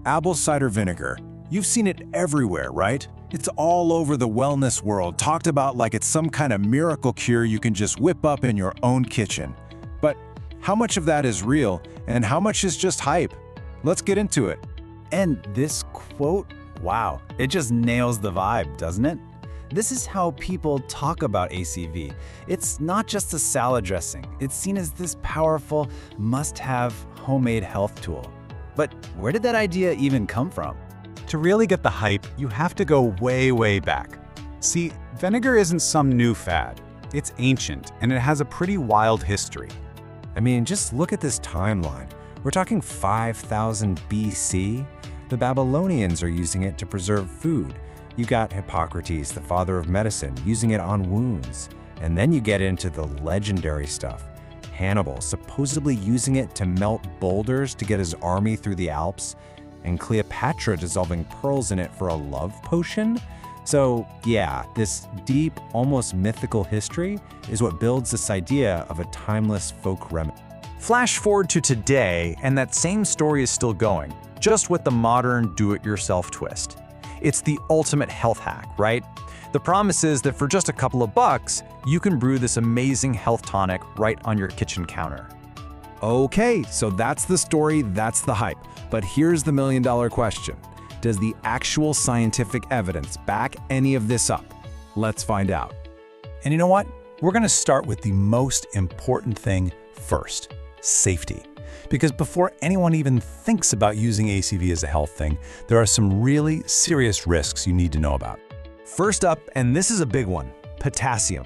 Apple cider vinegar. You've seen it everywhere, right? It's all over the wellness world, talked about like it's some kind of miracle cure you can just whip up in your own kitchen. But how much of that is real and how much is just hype? Let's get into it. And this quote, wow, it just nails the vibe, doesn't it? This is how people talk about ACV. It's not just a salad dressing. It's seen as this powerful, must-have homemade health tool. But where did that idea even come from? To really get the hype, you have to go way, way back. See, vinegar isn't some new fad. It's ancient, and it has a pretty wild history. I mean, just look at this timeline. We're talking 5000 BC. The Babylonians are using it to preserve food. You got Hippocrates, the father of medicine, using it on wounds. And then you get into the legendary stuff. Hannibal supposedly using it to melt boulders to get his army through the Alps, and Cleopatra dissolving pearls in it for a love potion. So yeah, this deep, almost mythical history is what builds this idea of a timeless folk remedy. Flash forward to today, and that same story is still going, just with the modern do-it-yourself twist. It's the ultimate health hack, right? The promise is that for just a couple of bucks, you can brew this amazing health tonic right on your kitchen counter. Okay, so that's the story, that's the hype. But here's the million-dollar question. Does the actual scientific evidence back any of this up? Let's find out. And you know what? We're going to start with the most important thing first: safety. Because before anyone even thinks about using ACV as a health thing, there are some really serious risks you need to know about. First up, and this is a big one, potassium.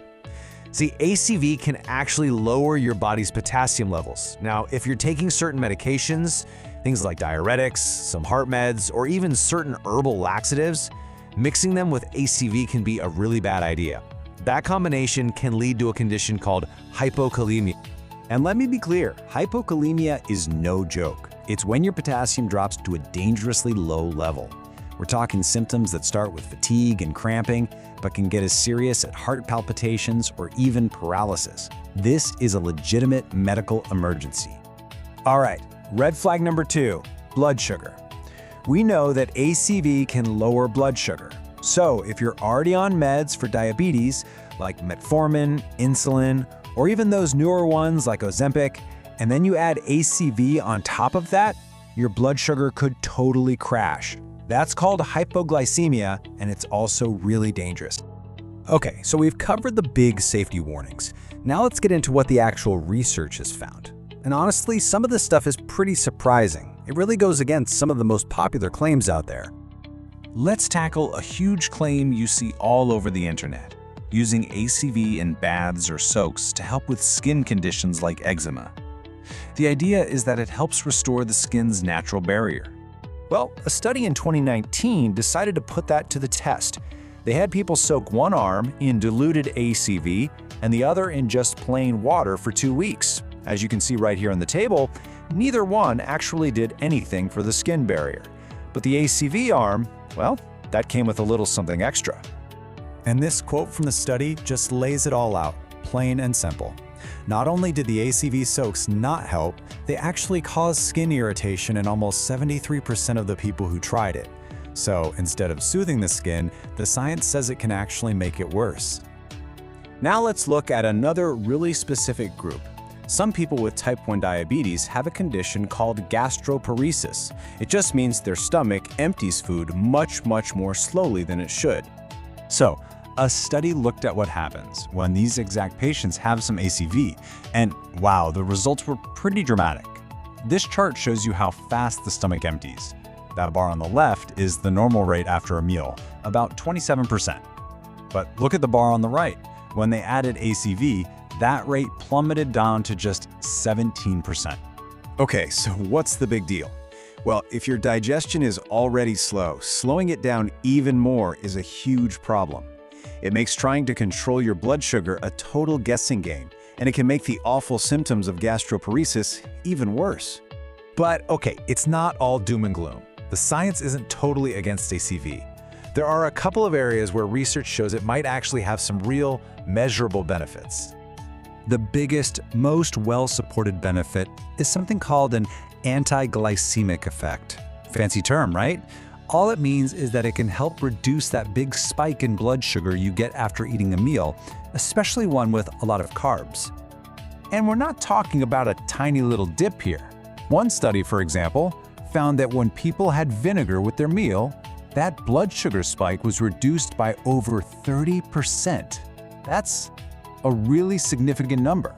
See, ACV can actually lower your body's potassium levels. Now, if you're taking certain medications, things like diuretics, some heart meds, or even certain herbal laxatives, mixing them with ACV can be a really bad idea. That combination can lead to a condition called hypokalemia. And let me be clear, hypokalemia is no joke. It's when your potassium drops to a dangerously low level. We're talking symptoms that start with fatigue and cramping, but can get as serious as heart palpitations or even paralysis. This is a legitimate medical emergency. All right, red flag number 2, blood sugar. We know that ACV can lower blood sugar. So if you're already on meds for diabetes, like metformin, insulin, or even those newer ones like Ozempic, and then you add ACV on top of that, your blood sugar could totally crash. That's called hypoglycemia, and it's also really dangerous. Okay, so we've covered the big safety warnings. Now let's get into what the actual research has found. And honestly, some of this stuff is pretty surprising. It really goes against some of the most popular claims out there. Let's tackle a huge claim you see all over the internet: using ACV in baths or soaks to help with skin conditions like eczema. The idea is that it helps restore the skin's natural barrier. Well, a study in 2019 decided to put that to the test. They had people soak one arm in diluted ACV and the other in just plain water for 2 weeks. As you can see right here on the table, neither one actually did anything for the skin barrier. But the ACV arm, well, that came with a little something extra. And this quote from the study just lays it all out, plain and simple. Not only did the ACV soaks not help, they actually caused skin irritation in almost 73% of the people who tried it. So instead of soothing the skin, the science says it can actually make it worse. Now let's look at another really specific group. Some people with type 1 diabetes have a condition called gastroparesis. It just means their stomach empties food much more slowly than it should. So, a study looked at what happens when these exact patients have some ACV, and wow, the results were pretty dramatic. This chart shows you how fast the stomach empties. That bar on the left is the normal rate after a meal, about 27%. But look at the bar on the right. When they added ACV, that rate plummeted down to just 17%. Okay, so what's the big deal? Well, if your digestion is already slow, slowing it down even more is a huge problem. It makes trying to control your blood sugar a total guessing game, and it can make the awful symptoms of gastroparesis even worse. But okay, it's not all doom and gloom. The science isn't totally against ACV. There are a couple of areas where research shows it might actually have some real, measurable benefits. The biggest, most well-supported benefit is something called an anti-glycemic effect. Fancy term, right? All it means is that it can help reduce that big spike in blood sugar you get after eating a meal, especially one with a lot of carbs. And we're not talking about a tiny little dip here. One study, for example, found that when people had vinegar with their meal, that blood sugar spike was reduced by over 30%. That's a really significant number.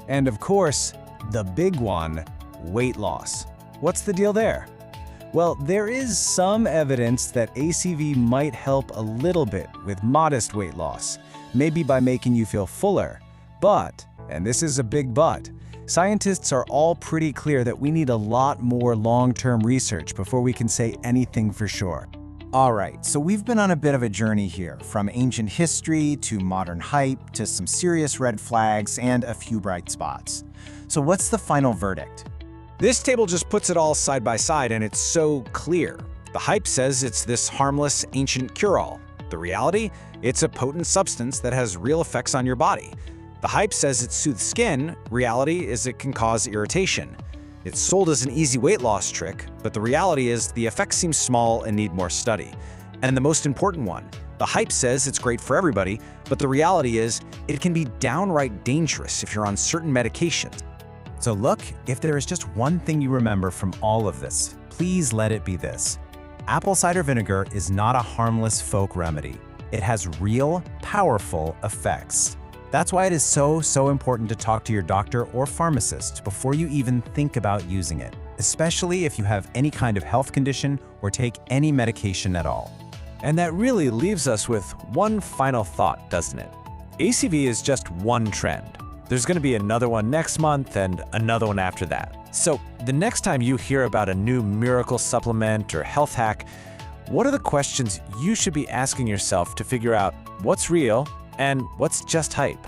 And of course, the big one, weight loss. What's the deal there? Well, there is some evidence that ACV might help a little bit with modest weight loss, maybe by making you feel fuller. But, and this is a big but, scientists are all pretty clear that we need a lot more long-term research before we can say anything for sure. All right, so we've been on a bit of a journey here, from ancient history to modern hype to some serious red flags and a few bright spots. So what's the final verdict? This table just puts it all side by side, and it's so clear. The hype says it's this harmless, ancient cure-all. The reality? It's a potent substance that has real effects on your body. The hype says it soothes skin. Reality is it can cause irritation. It's sold as an easy weight loss trick, but the reality is the effects seem small and need more study. And the most important one, the hype says it's great for everybody, but the reality is it can be downright dangerous if you're on certain medications. So look, if there is just one thing you remember from all of this, please let it be this. Apple cider vinegar is not a harmless folk remedy. It has real, powerful effects. That's why it is so important to talk to your doctor or pharmacist before you even think about using it, especially if you have any kind of health condition or take any medication at all. And that really leaves us with one final thought, doesn't it? ACV is just one trend. There's going to be another one next month and another one after that. So the next time you hear about a new miracle supplement or health hack, what are the questions you should be asking yourself to figure out what's real and what's just hype?